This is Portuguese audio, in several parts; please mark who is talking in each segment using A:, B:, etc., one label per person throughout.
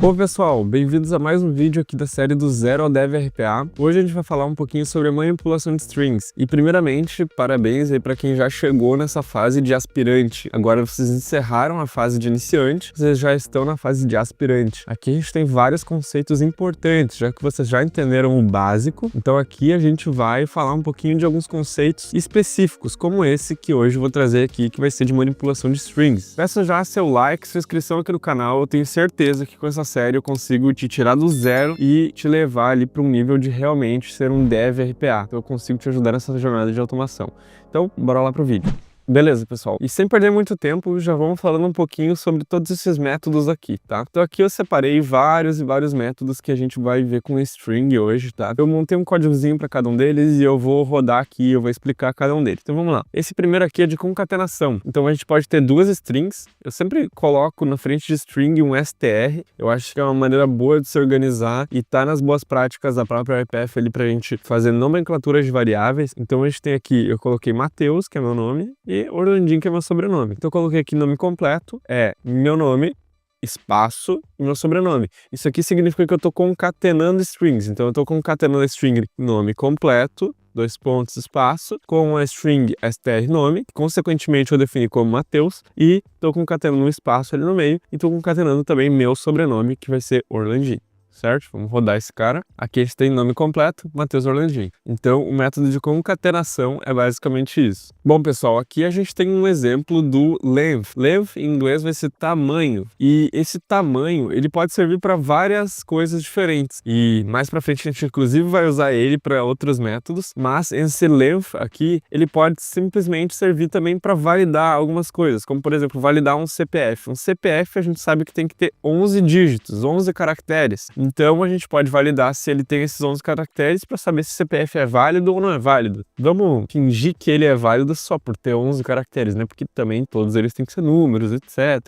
A: Bom pessoal, bem-vindos a mais um vídeo aqui da série do Zero ao Dev RPA. Hoje a gente vai falar um pouquinho sobre a manipulação de strings. E primeiramente, parabéns aí para quem já chegou nessa fase de aspirante. Agora vocês encerraram a fase de iniciante, vocês já estão na fase de aspirante. Aqui a gente tem vários conceitos importantes, já que vocês já entenderam o básico. Então aqui a gente vai falar um pouquinho de alguns conceitos específicos, como esse que hoje eu vou trazer aqui, que vai ser de manipulação de strings. Peça já seu like, sua inscrição aqui no canal. Eu tenho certeza que com essa série eu consigo te tirar do zero e te levar ali para um nível de realmente ser um Dev RPA. Então eu consigo te ajudar nessa jornada de automação. Então, bora lá pro vídeo. Beleza, pessoal. E sem perder muito tempo, já vamos falando um pouquinho sobre todos esses métodos aqui, tá? Então aqui eu separei vários métodos que a gente vai ver com string hoje, tá? Eu montei um códigozinho para cada um deles e eu vou rodar aqui, eu vou explicar cada um deles. Então vamos lá. Esse primeiro aqui é de concatenação. Então a gente pode ter duas strings. Eu sempre coloco na frente de string um str. Eu acho que é uma maneira boa de se organizar e tá nas boas práticas da própria RPF ali pra gente fazer nomenclaturas de variáveis. Então a gente tem aqui, eu coloquei Matheus, que é meu nome, e Orlandinho, que é meu sobrenome. Então eu coloquei aqui nome completo, é meu nome, espaço e meu sobrenome. Isso aqui significa que eu estou concatenando strings. Então eu estou concatenando a string nome completo, dois pontos, espaço, com a string str nome, que consequentemente eu defini como Matheus, e estou concatenando um espaço ali no meio, e estou concatenando também meu sobrenome, que vai ser Orlandinho. Certo? Vamos rodar esse cara. Aqui a gente tem nome completo, Matheus Orlandinho. Então, o método de concatenação é basicamente isso. Bom, pessoal, aqui a gente tem um exemplo do length. Length, em inglês, vai ser tamanho. E esse tamanho, ele pode servir para várias coisas diferentes. E mais para frente a gente, inclusive, vai usar ele para outros métodos. Mas esse length aqui, ele pode simplesmente servir também para validar algumas coisas. Como, por exemplo, validar um CPF. Um CPF a gente sabe que tem que ter 11 dígitos, 11 caracteres. Então a gente pode validar se ele tem esses 11 caracteres para saber se o CPF é válido ou não é válido. Vamos fingir que ele é válido só por ter 11 caracteres, né? Porque também todos eles têm que ser números, etc,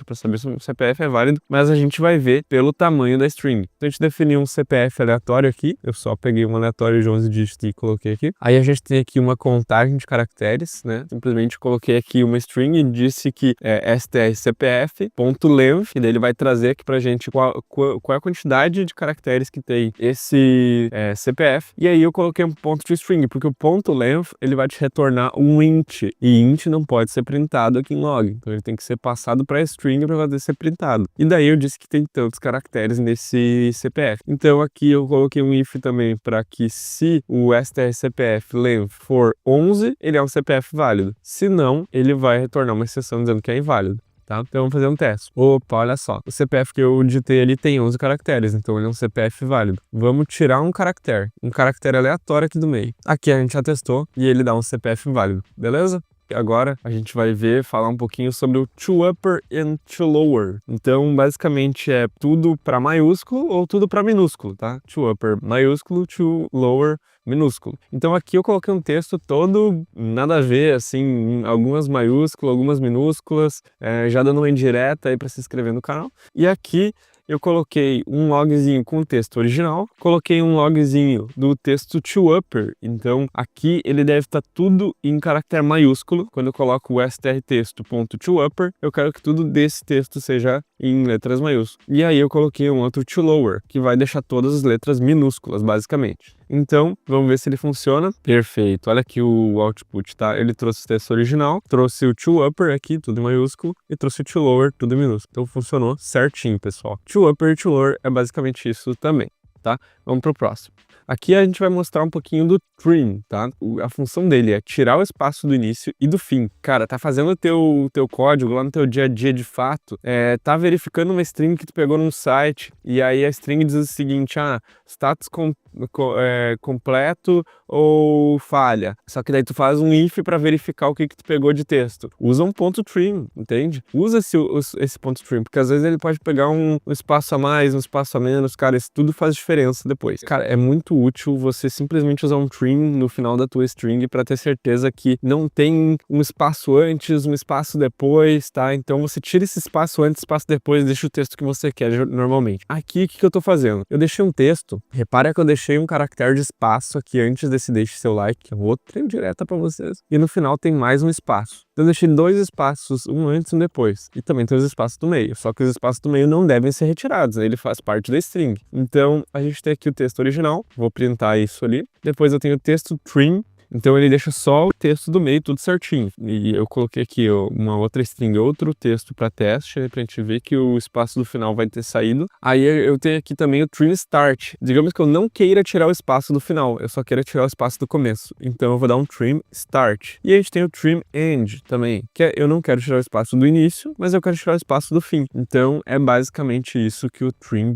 A: para saber se o CPF é válido. Mas a gente vai ver pelo tamanho da string. Então a gente definiu um CPF aleatório aqui. Eu só peguei um aleatório de 11 dígitos e coloquei aqui. Aí a gente tem aqui uma contagem de caracteres, né? Simplesmente coloquei aqui uma string e disse que é strcpf.length, e daí ele vai trazer aqui pra gente qual é a quantidade de caracteres que tem esse CPF, e aí eu coloquei um ponto de string, porque o ponto length ele vai te retornar um int, e int não pode ser printado aqui em log, então ele tem que ser passado para string para poder ser printado. E daí eu disse que tem tantos caracteres nesse CPF. Então aqui eu coloquei um if também para que se o strcpf length for 11, ele é um CPF válido. Se não, ele vai retornar uma exceção dizendo que é inválido. Tá? Então vamos fazer um teste. Opa, olha só. O CPF que eu digitei ali tem 11 caracteres, então ele é um CPF válido. Vamos tirar um caractere aleatório aqui do meio. Aqui a gente já testou e ele dá um CPF válido, beleza? Agora a gente vai falar um pouquinho sobre o to upper e to lower. Então, basicamente é tudo para maiúsculo ou tudo para minúsculo, tá? To upper maiúsculo, to lower minúsculo. Então aqui eu coloquei um texto todo nada a ver, assim, algumas maiúsculas, algumas minúsculas, já dando uma indireta aí para se inscrever no canal. E aqui eu coloquei um logzinho com o texto original, coloquei um logzinho do texto to upper, então aqui ele deve estar tudo em caractere maiúsculo. Quando eu coloco o strtexto.toUpper, eu quero que tudo desse texto seja em letras maiúsculas. E aí eu coloquei um outro to lower, que vai deixar todas as letras minúsculas, basicamente. Então, vamos ver se ele funciona. Perfeito, olha aqui o output, tá? Ele trouxe o texto original, trouxe o to upper aqui, tudo em maiúsculo, e trouxe o to lower, tudo em minúsculo. Então funcionou certinho, pessoal. To upper e to lower é basicamente isso também, tá? Vamos pro próximo. Aqui a gente vai mostrar um pouquinho do trim, tá? A função dele é tirar o espaço do início e do fim. Cara, tá fazendo o teu código lá no teu dia a dia de fato, tá verificando uma string que tu pegou num site, e aí a string diz o seguinte, status completo ou falha. Só que daí tu faz um if para verificar o que tu pegou de texto. Usa um ponto trim, entende? Usa esse ponto trim, porque às vezes ele pode pegar um espaço a mais, um espaço a menos, cara, isso tudo faz diferença depois. Cara, é muito útil você simplesmente usar um trim no final da tua string para ter certeza que não tem um espaço antes, um espaço depois, tá? Então você tira esse espaço antes, espaço depois, deixa o texto que você quer normalmente. Aqui, o que eu tô fazendo? Eu deixei um texto, repara que eu deixei deixei um caractere de espaço aqui antes desse deixe seu like, que é outra indireta pra vocês. E no final tem mais um espaço. Então eu deixei 2 espaços, um antes e um depois. E também tem os espaços do meio. Só que os espaços do meio não devem ser retirados, né? Ele faz parte da string. Então a gente tem aqui o texto original. Vou printar isso ali. Depois eu tenho o texto trim. Então ele deixa só o texto do meio tudo certinho. E eu coloquei aqui uma outra string, outro texto para teste, pra gente ver que o espaço do final vai ter saído. Aí eu tenho aqui também o trim start. Digamos que eu não queira tirar o espaço do final, eu só queira tirar o espaço do começo. Então eu vou dar um trim start. E a gente tem o trim end também, que é eu não quero tirar o espaço do início, mas eu quero tirar o espaço do fim. Então é basicamente isso que o trim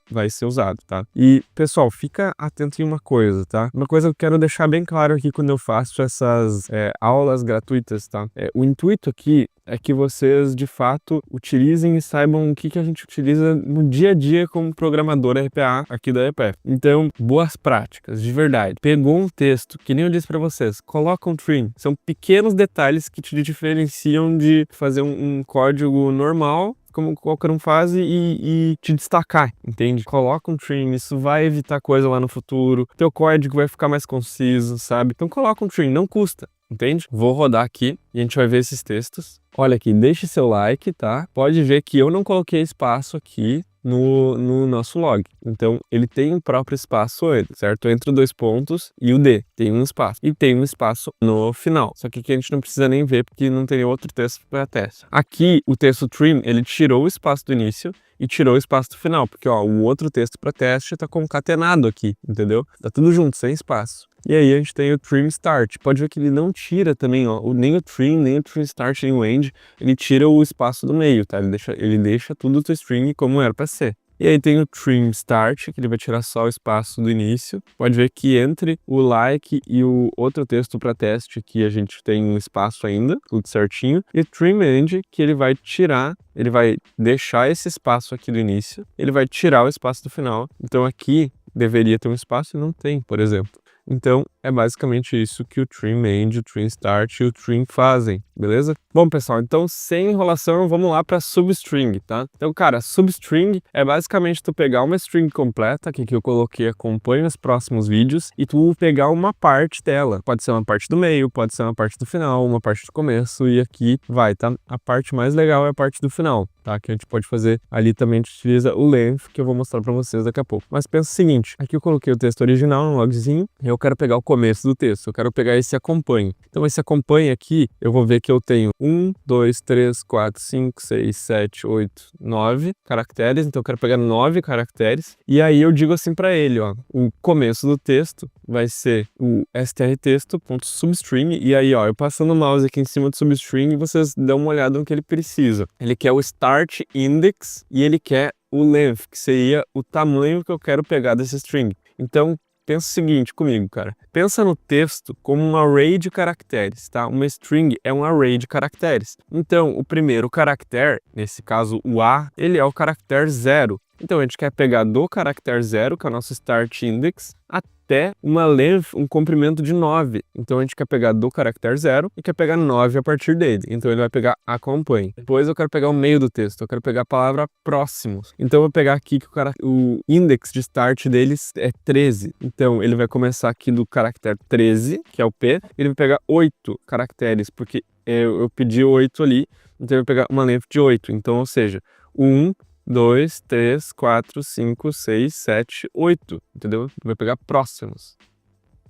A: vai ser usado, tá? E pessoal, fica atento em uma coisa, tá? Uma coisa que eu quero deixar bem claro aqui quando eu faço essas aulas gratuitas, tá? O intuito aqui é que vocês, de fato, utilizem e saibam o que a gente utiliza no dia a dia como programador RPA aqui da EPF. Então, boas práticas, de verdade. Pegou um texto, que nem eu disse para vocês, coloca um trim. São pequenos detalhes que te diferenciam de fazer um código normal, como qualquer um faz, e te destacar, entende? Coloca um trim, isso vai evitar coisa lá no futuro, teu código vai ficar mais conciso, sabe? Então coloca um trim, não custa, entende? Vou rodar aqui e a gente vai ver esses textos. Olha aqui, deixe seu like, tá? Pode ver que eu não coloquei espaço aqui no nosso log. Então, ele tem um próprio espaço, certo? Entre 2 pontos e o D. Tem um espaço. E tem um espaço no final. Só que aqui a gente não precisa nem ver, porque não tem outro texto para teste. Aqui, o texto trim, ele tirou o espaço do início e tirou o espaço do final. Porque, ó, o outro texto para teste tá concatenado aqui, entendeu? Tá tudo junto, sem espaço. E aí a gente tem o trim start. Pode ver que ele não tira também, ó, nem o trim start, nem o end, ele tira o espaço do meio, tá? Ele deixa tudo do string como era para ser. E aí tem o trim start, que ele vai tirar só o espaço do início. Pode ver que entre o like e o outro texto para teste aqui a gente tem um espaço ainda, tudo certinho. E trim end, que ele vai deixar esse espaço aqui do início, ele vai tirar o espaço do final. Então aqui deveria ter um espaço e não tem, por exemplo. Então, é basicamente isso que o trim end, o trim start e o trim fazem, beleza? Bom, pessoal, então sem enrolação, vamos lá para substring, tá? Então, cara, substring é basicamente tu pegar uma string completa, que eu coloquei, acompanha os próximos vídeos, e tu pegar uma parte dela. Pode ser uma parte do meio, pode ser uma parte do final, uma parte do começo, e aqui vai, tá? A parte mais legal é a parte do final, tá? Que a gente pode fazer ali também, a gente utiliza o length, que eu vou mostrar para vocês daqui a pouco. Mas pensa o seguinte, aqui eu coloquei o texto original no logzinho, e eu quero pegar o começo do texto, eu quero pegar esse acompanhe. Então esse acompanhe aqui, eu vou ver que eu tenho 1, 2, 3, 4, 5, 6, 7, 8, 9 caracteres, então eu quero pegar 9 caracteres, e aí eu digo assim para ele, ó, o começo do texto vai ser o strtexto.substring, e aí, ó, eu passando o mouse aqui em cima do substring, vocês dão uma olhada no que ele precisa. Ele quer o start index e ele quer o length, que seria o tamanho que eu quero pegar desse string. Então, pensa o seguinte comigo, cara. Pensa no texto como um array de caracteres, tá? Uma string é um array de caracteres. Então, o primeiro caractere, nesse caso o A, ele é o caractere 0. Então, a gente quer pegar do caractere 0, que é o nosso start index, até uma length, um comprimento de 9. Então, a gente quer pegar do caractere 0 e quer pegar 9 a partir dele. Então, ele vai pegar acompanhe. Depois, eu quero pegar o meio do texto. Eu quero pegar a palavra próximos. Então, eu vou pegar aqui que o index de start deles é 13. Então, ele vai começar aqui do caractere 13, que é o P. Ele vai pegar 8 caracteres, porque eu pedi 8 ali. Então, eu vou pegar uma length de 8. Então, ou seja, 1, 2, 3, 4, 5, 6, 7, 8, entendeu? Vai pegar próximos,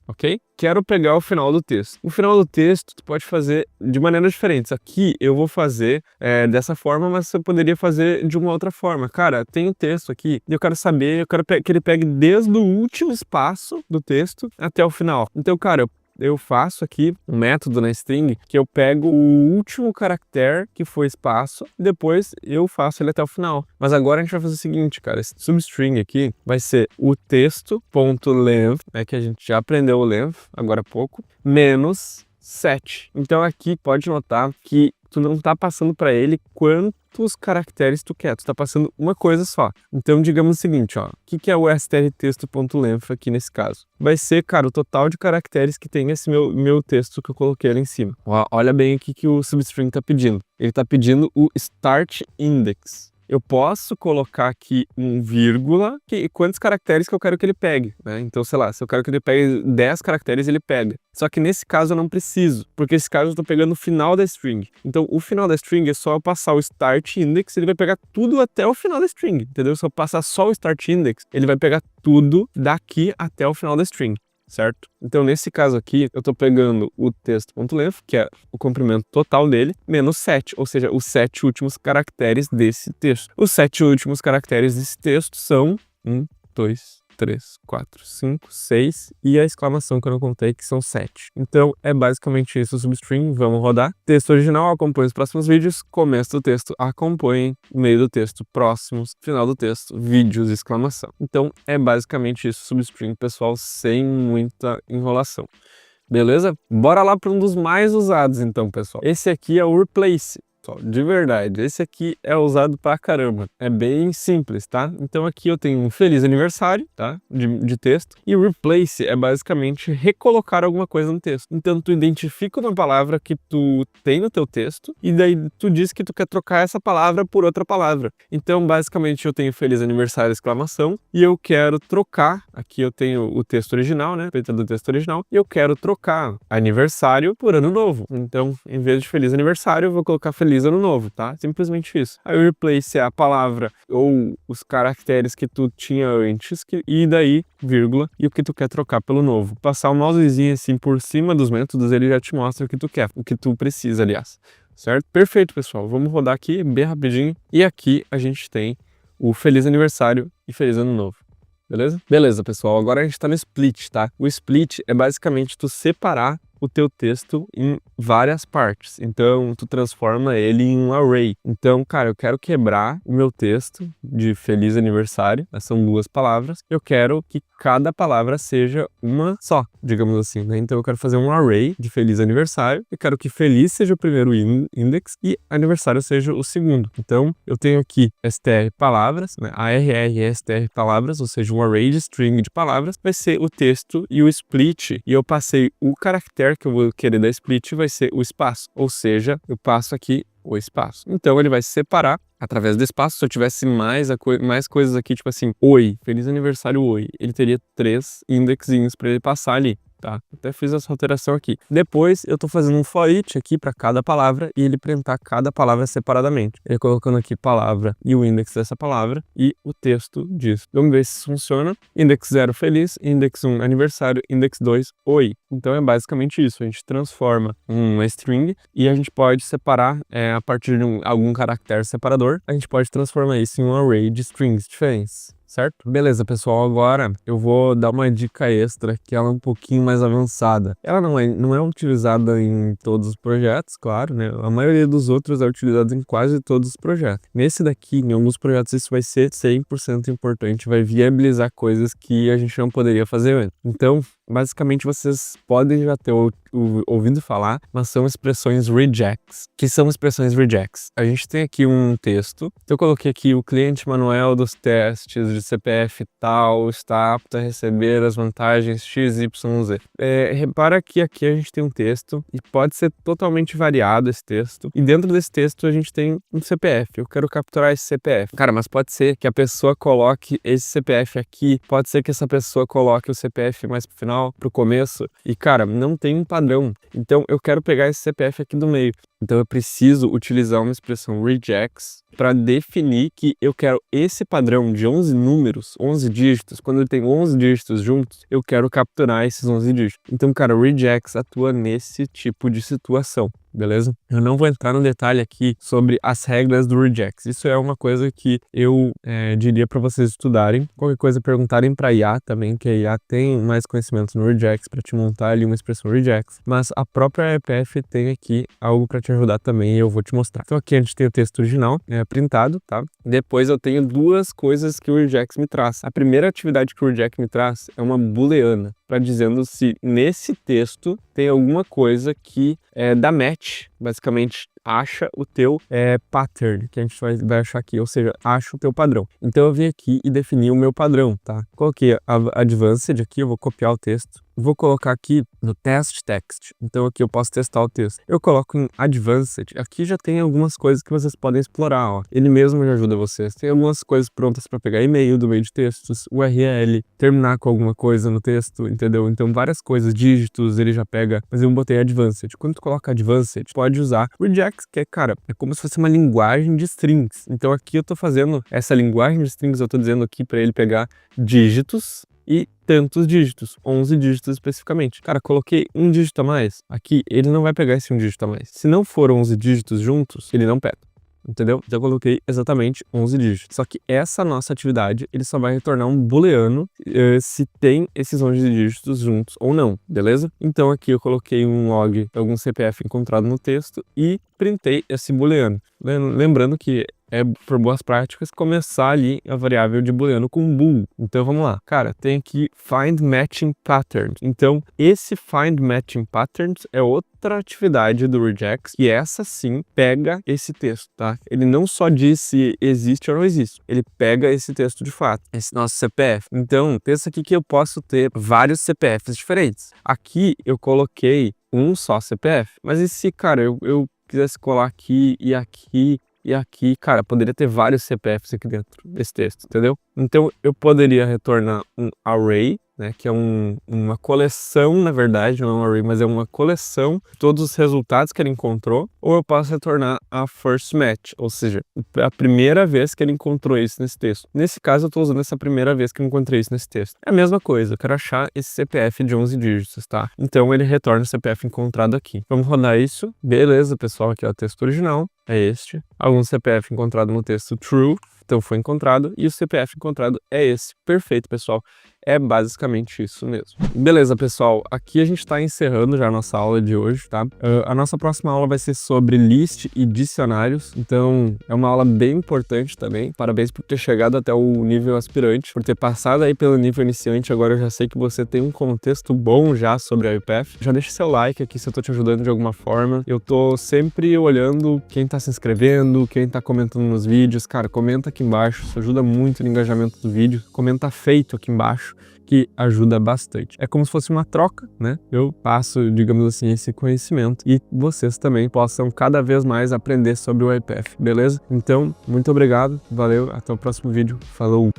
A: ok? Quero pegar o final do texto. O final do texto tu pode fazer de maneiras diferentes. Aqui eu vou fazer dessa forma, mas você poderia fazer de uma outra forma. Cara, tem um texto aqui e eu quero saber, eu quero que ele pegue desde o último espaço do texto até o final. Então, cara, eu faço aqui um método na string que eu pego o último caractere que foi espaço e depois eu faço ele até o final. Mas agora a gente vai fazer o seguinte, cara, esse substring aqui vai ser o texto.length, que a gente já aprendeu o length agora há pouco, menos 7. Então aqui pode notar que tu não tá passando para ele quantos caracteres tu quer, tu tá passando uma coisa só. Então digamos o seguinte, ó, o que é o strtexto.length aqui nesse caso? Vai ser, cara, o total de caracteres que tem esse meu texto que eu coloquei ali em cima. Ó, olha bem aqui que o substring tá pedindo. Ele tá pedindo o start index. eu posso colocar aqui um vírgula e quantos caracteres que eu quero que ele pegue, né? Então, sei lá, se eu quero que ele pegue 10 caracteres, ele pega. Só que nesse caso eu não preciso, porque esse caso eu tô pegando o final da string. Então, o final da string é só eu passar o start index, ele vai pegar tudo até o final da string, entendeu? Se eu passar só o start index, ele vai pegar tudo daqui até o final da string, certo? Então, nesse caso aqui, eu tô pegando o texto.length, que é o comprimento total dele, menos 7, ou seja, os 7 últimos caracteres desse texto. Os 7 últimos caracteres desse texto são 1, 2, 3, 4, 5, 6 e a exclamação que eu não contei, que são 7. Então, é basicamente isso o substring. Vamos rodar. Texto original acompanha os próximos vídeos, começo do texto acompanhe, meio do texto próximos, final do texto vídeos, exclamação. Então, é basicamente isso o substring, pessoal, sem muita enrolação. Beleza? Bora lá para um dos mais usados então, pessoal. Esse aqui é o replace. De verdade, esse aqui é usado pra caramba. É bem simples, tá? Então aqui eu tenho um feliz aniversário, tá? De texto. E replace é basicamente recolocar alguma coisa no texto. Então tu identifica uma palavra que tu tem no teu texto e daí tu diz que tu quer trocar essa palavra por outra palavra. Então basicamente eu tenho feliz aniversário, exclamação, e eu quero trocar, aqui eu tenho o texto original, né? Feito do texto original, e eu quero trocar aniversário por ano novo. Então, em vez de feliz aniversário, eu vou colocar feliz ano novo, tá? Simplesmente isso. Aí o replace é a palavra ou os caracteres que tu tinha antes e daí, vírgula, e o que tu quer trocar pelo novo. Passar o mousezinho assim por cima dos métodos, ele já te mostra o que tu quer, o que tu precisa, aliás. Certo? Perfeito, pessoal. Vamos rodar aqui bem rapidinho. E aqui a gente tem o feliz aniversário e feliz ano novo. Beleza? Beleza, pessoal. Agora a gente tá no split, tá? O split é basicamente tu separar o teu texto em várias partes. Então, tu transforma ele em um array. Então, cara, eu quero quebrar o meu texto de feliz aniversário. São 2 palavras. Eu quero que cada palavra seja uma só, digamos assim, né? Então, eu quero fazer um array de feliz aniversário. Eu quero que feliz seja o primeiro index e aniversário seja o segundo. Então, eu tenho aqui str palavras, né? ARR str palavras, ou seja, um array de string de palavras. Vai ser o texto e o split. E eu passei o caractere que eu vou querer da split vai ser o espaço, ou seja, eu passo aqui o espaço. Então ele vai se separar através do espaço. Se eu tivesse mais coisas aqui, tipo assim, oi, feliz aniversário, oi, ele teria 3 indexinhos para ele passar ali. Tá? Até fiz essa alteração aqui. Depois eu tô fazendo um for each aqui para cada palavra e ele printar cada palavra separadamente. Ele colocando aqui palavra e o index dessa palavra e o texto disso. Vamos ver se isso funciona. Index 0 feliz, index 1 aniversário, index 2 oi. Então é basicamente isso. A gente transforma uma string e a gente pode separar a partir de algum caractere separador. A gente pode transformar isso em um array de strings diferentes. Certo? Beleza, pessoal, agora eu vou dar uma dica extra que ela é um pouquinho mais avançada. Ela não é utilizada em todos os projetos, claro, né? A maioria dos outros é utilizada em quase todos os projetos. Nesse daqui, em alguns projetos, isso vai ser 100% importante, vai viabilizar coisas que a gente não poderia fazer antes. Então, basicamente, vocês podem já ter ouvido falar, mas são expressões regex. Que são expressões regex? A gente tem aqui um texto. Eu coloquei aqui o cliente manual dos testes de CPF tal está apto a receber as vantagens XYZ. Repara que aqui a gente tem um texto e pode ser totalmente variado esse texto. E dentro desse texto a gente tem um CPF. Eu quero capturar esse CPF. Cara, mas pode ser que a pessoa coloque esse CPF aqui. Pode ser que essa pessoa coloque o CPF mais pro final, pro começo. E, cara, não tem um padrão. Então, eu quero pegar esse CPF aqui do meio. Então, eu preciso utilizar uma expressão regex para definir que eu quero esse padrão de 11 números, 11 dígitos. Quando ele tem 11 dígitos juntos, eu quero capturar esses 11 dígitos. Então, cara, o regex atua nesse tipo de situação. Beleza? Eu não vou entrar no detalhe aqui sobre as regras do regex. Isso é uma coisa que eu diria para vocês estudarem. Qualquer coisa perguntarem para a IA também, que a IA tem mais conhecimento no regex para te montar ali uma expressão regex. Mas a própria EPF tem aqui algo para te ajudar também e eu vou te mostrar. Então aqui a gente tem o texto original printado, tá? Depois eu tenho 2 coisas que o regex me traz. A primeira atividade que o regex me traz é uma booleana, para dizendo se nesse texto tem alguma coisa que dá match basicamente acha o teu pattern, que a gente vai achar aqui, ou seja, acha o teu padrão. Então eu vim aqui e defini o meu padrão, tá? Coloquei a Advanced aqui, eu vou copiar o texto. Vou colocar aqui no Test Text, então aqui eu posso testar o texto. Eu coloco em Advanced, aqui já tem algumas coisas que vocês podem explorar, ó. Ele mesmo já ajuda vocês. Tem algumas coisas prontas para pegar e-mail do meio de textos, URL, terminar com alguma coisa no texto, entendeu? Então várias coisas, dígitos, ele já pega, mas eu botei Advanced. Quando tu coloca Advanced, pode usar Regex, que é, cara, é como se fosse uma linguagem de strings. Então aqui eu tô fazendo essa linguagem de strings, eu tô dizendo aqui para ele pegar dígitos e tantos dígitos, 11 dígitos especificamente. Cara, coloquei um dígito a mais, aqui ele não vai pegar esse um dígito a mais. Se não for 11 dígitos juntos, ele não pega. Entendeu? Já coloquei exatamente 11 dígitos. Só que essa nossa atividade, ele só vai retornar um booleano se tem esses 11 dígitos juntos ou não, beleza? Então aqui eu coloquei um log, algum CPF encontrado no texto e printei esse booleano. Lembrando que é por boas práticas começar ali a variável de booleano com bool. Então vamos lá. Cara, tem aqui find matching patterns. Então esse find matching patterns é outra atividade do regex e essa sim pega esse texto, tá? Ele não só diz se existe ou não existe, ele pega esse texto de fato, esse nosso CPF. Então pensa aqui que eu posso ter vários CPFs diferentes. Aqui eu coloquei um só CPF, mas e se, cara, eu quisesse colar aqui e aqui e aqui, cara, poderia ter vários CPFs aqui dentro desse texto, entendeu? Então eu poderia retornar um array, né, que é uma coleção, na verdade, não é um array, mas é uma coleção de todos os resultados que ele encontrou, ou eu posso retornar a first match, ou seja, a primeira vez que ele encontrou isso nesse texto. Nesse caso, eu estou usando essa primeira vez que eu encontrei isso nesse texto. É a mesma coisa, eu quero achar esse CPF de 11 dígitos, tá? Então ele retorna o CPF encontrado aqui. Vamos rodar isso. Beleza, pessoal, aqui é o texto original, é este. Algum CPF encontrado no texto true, então foi encontrado, e o CPF encontrado é esse. Perfeito, pessoal. É basicamente isso mesmo. Beleza, pessoal. Aqui a gente está encerrando já a nossa aula de hoje, tá? A nossa próxima aula vai ser sobre list e dicionários. Então, é uma aula bem importante também. Parabéns por ter chegado até o nível aspirante, por ter passado aí pelo nível iniciante. Agora eu já sei que você tem um contexto bom já sobre a UPF. Já deixa seu like aqui se eu tô te ajudando de alguma forma. Eu tô sempre olhando quem tá se inscrevendo, quem tá comentando nos vídeos. Cara, comenta aqui embaixo. Isso ajuda muito no engajamento do vídeo. Comenta feito aqui embaixo, que ajuda bastante. É como se fosse uma troca, né? Eu passo, digamos assim, esse conhecimento e vocês também possam cada vez mais aprender sobre o IPF, beleza? Então, muito obrigado, valeu, até o próximo vídeo, falou!